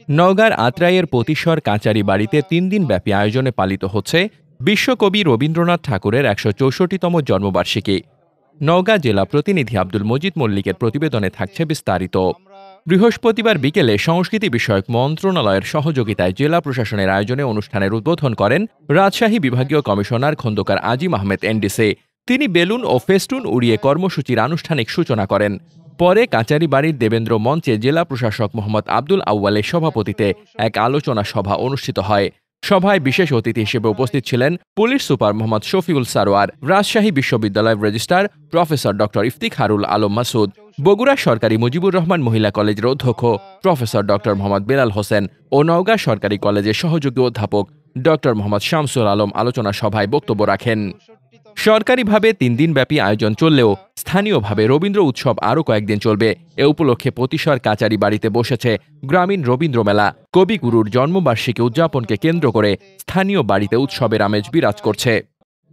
নওগাঁর আত্রাইয়ের পতিশ্বর কাচারি বাড়িতে ৩ দিন ব্যাপী আয়োজনে পালিত হচ্ছে বিশ্বকবি রবীন্দ্রনাথ ঠাকুরের ১৬৪তম জন্মবার্ষিকী। নওগাঁ জেলা প্রতিনিধি আব্দুল মজিদ মল্লিকের প্রতিবেদনে থাকছে বিস্তারিত। বৃহস্পতিবার বিকেলে সংস্কৃতি বিষয়ক মন্ত্রণালয়ের সহযোগিতায় জেলা প্রশাসনের আয়োজনে অনুষ্ঠানের উদ্বোধন করেন রাজশাহী বিভাগীয় কমিশনার খন্দকার আজিম আহমেদ এনডিসি। তিনি বেলুন ও ফেস্টুন উড়িয়ে কর্মসূচির আনুষ্ঠানিক সূচনা করেন। পরে কাচারি বাড়ির দেবেন্দ্র মঞ্চে জেলা প্রশাসক মোহাম্মদ আব্দুল আউয়ালের সভাপতিত্বে এক আলোচনা সভা অনুষ্ঠিত হয়। সভায় বিশেষ অতিথি হিসেবে উপস্থিত ছিলেন পুলিশ সুপার মোহাম্মদ শফিউল সারোয়ার, রাজশাহী বিশ্ববিদ্যালয়ের রেজিস্ট্রার প্রফেসর ড ইফতিখারুল আলম মাসুদ, বগুড়া সরকারি মুজিবুর রহমান মহিলা কলেজের অধ্যক্ষ প্রফেসর ড মোহাম্মদ বেলাল হোসেন ও নওগাঁ সরকারি কলেজের সহযোগী অধ্যাপক ড মোহাম্মদ শামসুল আলম আলোচনা সভায় বক্তব্য রাখেন। সরকারিভাবে ৩ দিনব্যাপী আয়োজন চললেও স্থানীয়ভাবে রবীন্দ্র উৎসব আরও কয়েকদিন চলবে। এ উপলক্ষে পতিশ্বর কাচারি বাড়িতে বসেছে গ্রামীণ রবীন্দ্র মেলা। কবিগুরুর জন্মবার্ষিকী উদযাপনকে কেন্দ্র করে স্থানীয় বাড়িতে উৎসবের আমেজ বিরাজ করছে।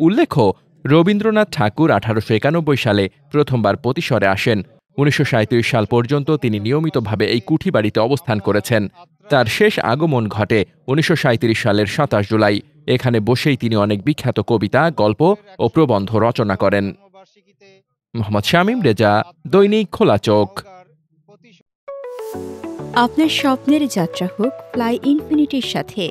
উল্লেখ্য, রবীন্দ্রনাথ ঠাকুর ১৮৯১ সালে প্রথমবার পতিশ্বরে আসেন। ১৯৩৭ সাল পর্যন্ত তিনি নিয়মিতভাবে এই কুঠি বাড়িতে অবস্থান করেছেন। তার শেষ আগমন ঘটে ১৯৩৭ সালের ২৭ জুলাই। এখানে বসেই তিনি অনেক বিখ্যাত কবিতা, গল্প ও প্রবন্ধ রচনা করেন। মোহাম্মদ শামীম রেজা, দৈনিক খোলা চোখ। আপনার স্বপ্নের যাত্রা হোক ফ্লাই ইনফিনিটির সাথে।